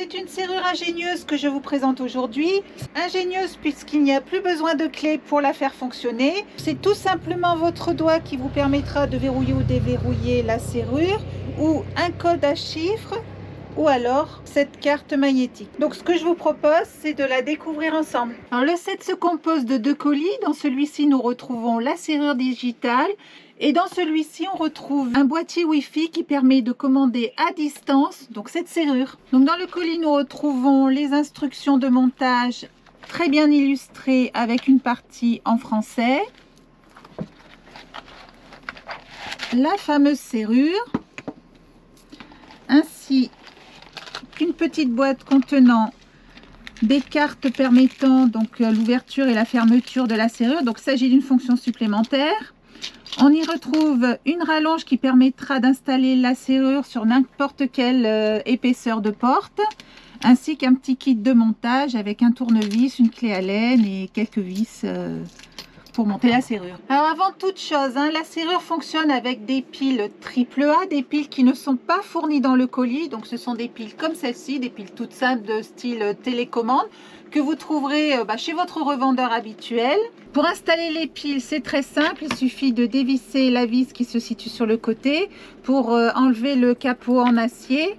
c'est une serrure ingénieuse que je vous présente aujourd'hui. Ingénieuse puisqu'il n'y a plus besoin de clé pour la faire fonctionner. C'est tout simplement votre doigt qui vous permettra de verrouiller ou déverrouiller la serrure, ou un code à chiffres, ou alors cette carte magnétique. Donc ce que je vous propose, c'est de la découvrir ensemble. Alors le set se compose de 2 colis. Dans celui-ci, nous retrouvons la serrure digitale. Et dans celui-ci, on retrouve un boîtier Wi-Fi qui permet de commander à distance donc cette serrure. Donc dans le colis, nous retrouvons les instructions de montage très bien illustrées avec une partie en français. La fameuse serrure, ainsi qu'une petite boîte contenant des cartes permettant donc l'ouverture et la fermeture de la serrure. Donc il s'agit d'une fonction supplémentaire. On y retrouve une rallonge qui permettra d'installer la serrure sur n'importe quelle épaisseur de porte, ainsi qu'un petit kit de montage avec un tournevis, une clé à laine et quelques vis pour monter la serrure. Alors avant toute chose, la serrure fonctionne avec des piles AAA, des piles qui ne sont pas fournies dans le colis. Donc ce sont des piles comme celle-ci, des piles toutes simples de style télécommande que vous trouverez chez votre revendeur habituel. Pour installer les piles, c'est très simple, il suffit de dévisser la vis qui se situe sur le côté pour enlever le capot en acier.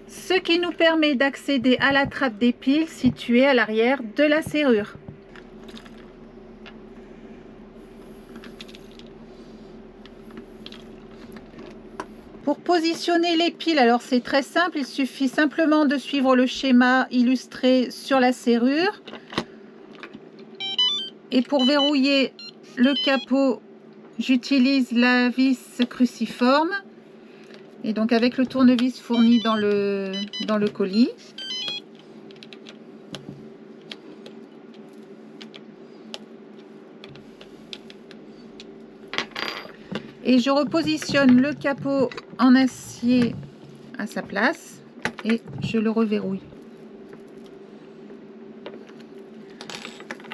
Ce qui nous permet d'accéder à la trappe des piles située à l'arrière de la serrure. Pour positionner les piles, alors c'est très simple, il suffit simplement de suivre le schéma illustré sur la serrure. Et pour verrouiller le capot, j'utilise la vis cruciforme. Et donc avec le tournevis fourni dans le colis. Et je repositionne le capot en acier à sa place et je le reverrouille.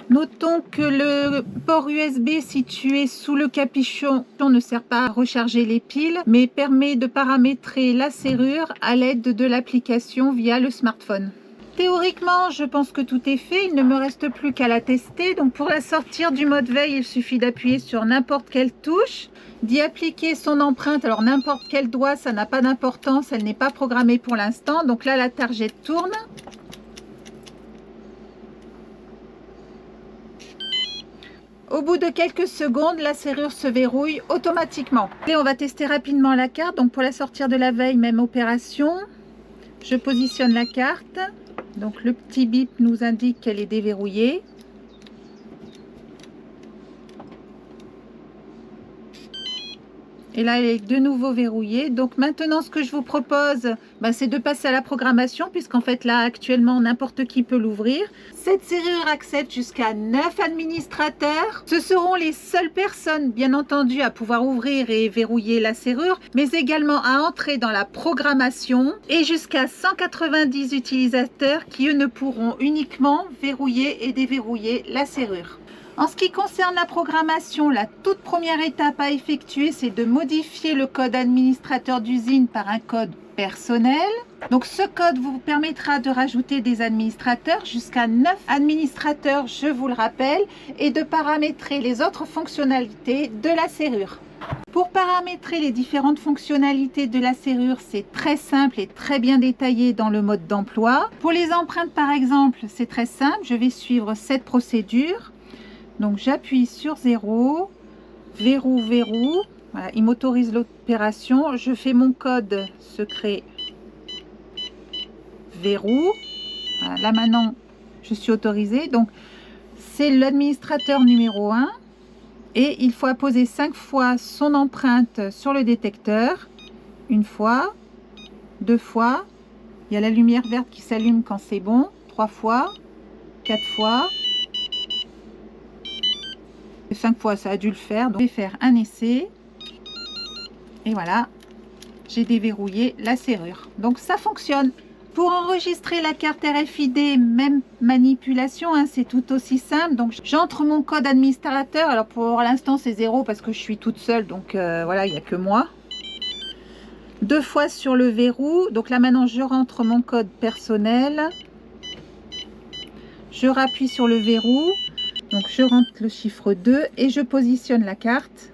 Notons que le port USB situé sous le capuchon ne sert pas à recharger les piles, mais permet de paramétrer la serrure à l'aide de l'application via le smartphone. Théoriquement, je pense que tout est fait, il ne me reste plus qu'à la tester. Donc pour la sortir du mode veille, il suffit d'appuyer sur n'importe quelle touche, d'y appliquer son empreinte. Alors n'importe quel doigt, ça n'a pas d'importance, elle n'est pas programmée pour l'instant. Donc là, la target tourne. Au bout de quelques secondes, la serrure se verrouille automatiquement. Et on va tester rapidement la carte. Donc pour la sortir de la veille, même opération. Je positionne la carte. Donc le petit bip nous indique qu'elle est déverrouillée. Et là, elle est de nouveau verrouillée. Donc maintenant, ce que je vous propose, c'est de passer à la programmation, puisqu'en fait, là, actuellement, n'importe qui peut l'ouvrir. Cette serrure accepte jusqu'à 9 administrateurs. Ce seront les seules personnes, bien entendu, à pouvoir ouvrir et verrouiller la serrure, mais également à entrer dans la programmation. Et jusqu'à 190 utilisateurs qui, eux, ne pourront uniquement verrouiller et déverrouiller la serrure. En ce qui concerne la programmation, la toute première étape à effectuer, c'est de modifier le code administrateur d'usine par un code personnel. Donc ce code vous permettra de rajouter des administrateurs, jusqu'à 9 administrateurs, je vous le rappelle, et de paramétrer les autres fonctionnalités de la serrure. Pour paramétrer les différentes fonctionnalités de la serrure, c'est très simple et très bien détaillé dans le mode d'emploi. Pour les empreintes par exemple, c'est très simple, je vais suivre cette procédure. Donc j'appuie sur 0, verrou, verrou, voilà, il m'autorise l'opération, je fais mon code secret verrou, voilà, là maintenant je suis autorisée, donc c'est l'administrateur numéro 1 et il faut apposer 5 fois son empreinte sur le détecteur, une fois, 2 fois, il y a la lumière verte qui s'allume quand c'est bon, 3 fois, 4 fois, 5 fois ça a dû le faire, donc je vais faire un essai et voilà, j'ai déverrouillé la serrure, donc ça fonctionne. Pour enregistrer la carte RFID, même manipulation, hein, c'est tout aussi simple. Donc j'entre mon code administrateur. Alors pour l'instant c'est 0 parce que je suis toute seule, donc voilà, il n'y a que moi. 2 fois sur le verrou. Donc là maintenant je rentre mon code personnel. Je rappuie sur le verrou. Donc je rentre le chiffre 2 et je positionne la carte.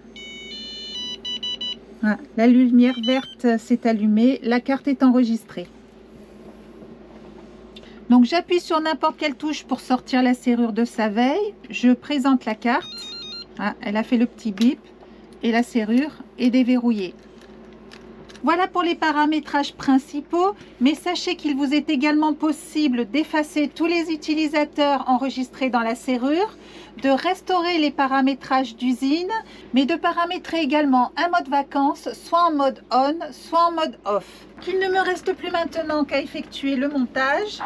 Voilà, la lumière verte s'est allumée, la carte est enregistrée. Donc j'appuie sur n'importe quelle touche pour sortir la serrure de sa veille. Je présente la carte. Ah, elle a fait le petit bip et la serrure est déverrouillée. Voilà pour les paramétrages principaux, mais sachez qu'il vous est également possible d'effacer tous les utilisateurs enregistrés dans la serrure, de restaurer les paramétrages d'usine, mais de paramétrer également un mode vacances, soit en mode on, soit en mode off. Qu'il ne me reste plus maintenant qu'à effectuer le montage.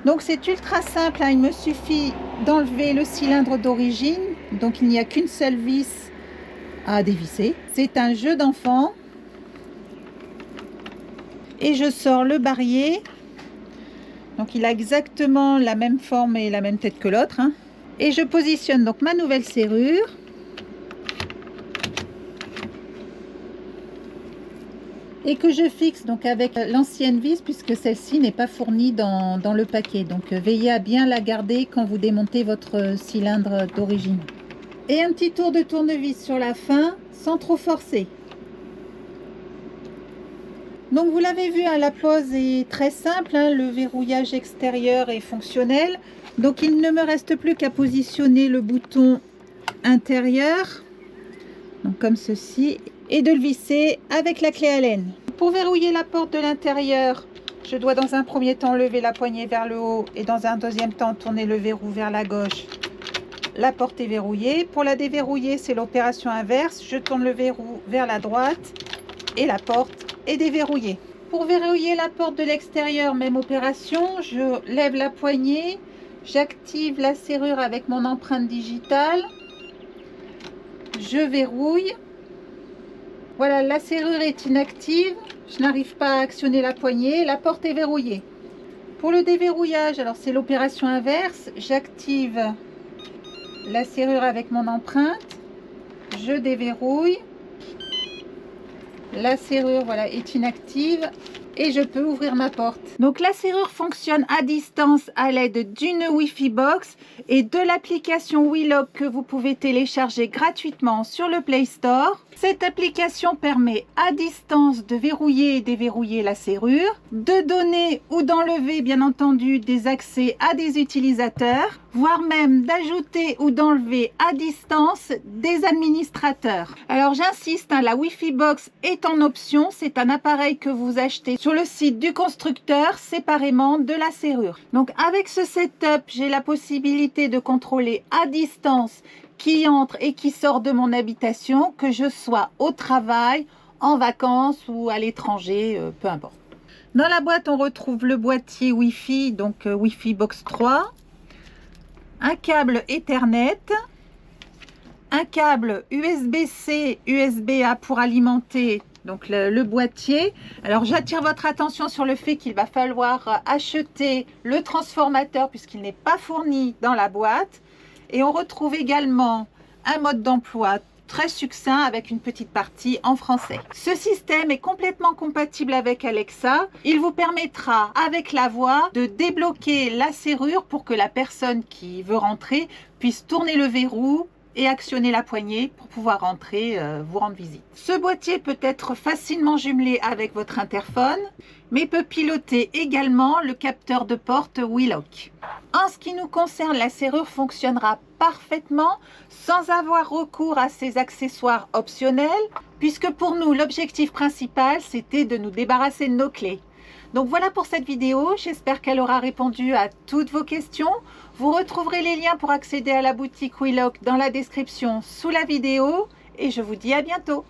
Donc c'est ultra simple, hein, il me suffit d'enlever le cylindre d'origine, donc il n'y a qu'une seule vis à dévisser. C'est un jeu d'enfant. Et je sors le barillet. Donc il a exactement la même forme et la même tête que l'autre, hein. Et je positionne donc ma nouvelle serrure. Et que je fixe donc avec l'ancienne vis, puisque celle-ci n'est pas fournie dans le paquet. Donc veillez à bien la garder quand vous démontez votre cylindre d'origine. Et un petit tour de tournevis sur la fin sans trop forcer. Donc vous l'avez vu, hein, la pose est très simple, hein, le verrouillage extérieur est fonctionnel. Donc il ne me reste plus qu'à positionner le bouton intérieur, donc comme ceci, et de le visser avec la clé Allen. Pour verrouiller la porte de l'intérieur, je dois dans un premier temps lever la poignée vers le haut et dans un deuxième temps tourner le verrou vers la gauche. La porte est verrouillée. Pour la déverrouiller, c'est l'opération inverse. Je tourne le verrou vers la droite et la porte est déverrouillée. Pour verrouiller la porte de l'extérieur, même opération, je lève la poignée, j'active la serrure avec mon empreinte digitale, je verrouille. Voilà, la serrure est inactive, je n'arrive pas à actionner la poignée, la porte est verrouillée. Pour le déverrouillage, alors c'est l'opération inverse, j'active la serrure avec mon empreinte, je déverrouille. La serrure, voilà, est inactive et je peux ouvrir ma porte. Donc la serrure fonctionne à distance à l'aide d'une Wi-Fi box et de l'application WeLock que vous pouvez télécharger gratuitement sur le Play Store. Cette application permet à distance de verrouiller et déverrouiller la serrure, de donner ou d'enlever bien entendu des accès à des utilisateurs, voire même d'ajouter ou d'enlever à distance des administrateurs. Alors j'insiste, hein, la Wi-Fi Box est en option, c'est un appareil que vous achetez sur le site du constructeur séparément de la serrure. Donc avec ce setup, j'ai la possibilité de contrôler à distance qui entre et qui sort de mon habitation, que je sois au travail, en vacances ou à l'étranger, peu importe. Dans la boîte, on retrouve le boîtier Wi-Fi, donc Wi-Fi Box 3, un câble Ethernet, un câble USB-C, USB-A pour alimenter donc le boîtier. Alors j'attire votre attention sur le fait qu'il va falloir acheter le transformateur puisqu'il n'est pas fourni dans la boîte. Et on retrouve également un mode d'emploi très succinct avec une petite partie en français. Ce système est complètement compatible avec Alexa. Il vous permettra avec la voix de débloquer la serrure pour que la personne qui veut rentrer puisse tourner le verrou et actionner la poignée pour pouvoir rentrer, vous rendre visite. Ce boîtier peut être facilement jumelé avec votre interphone, mais peut piloter également le capteur de porte WeLock. En ce qui nous concerne, la serrure fonctionnera parfaitement sans avoir recours à ces accessoires optionnels, puisque pour nous, l'objectif principal, c'était de nous débarrasser de nos clés. Donc voilà pour cette vidéo, j'espère qu'elle aura répondu à toutes vos questions. Vous retrouverez les liens pour accéder à la boutique WeLock dans la description sous la vidéo et je vous dis à bientôt.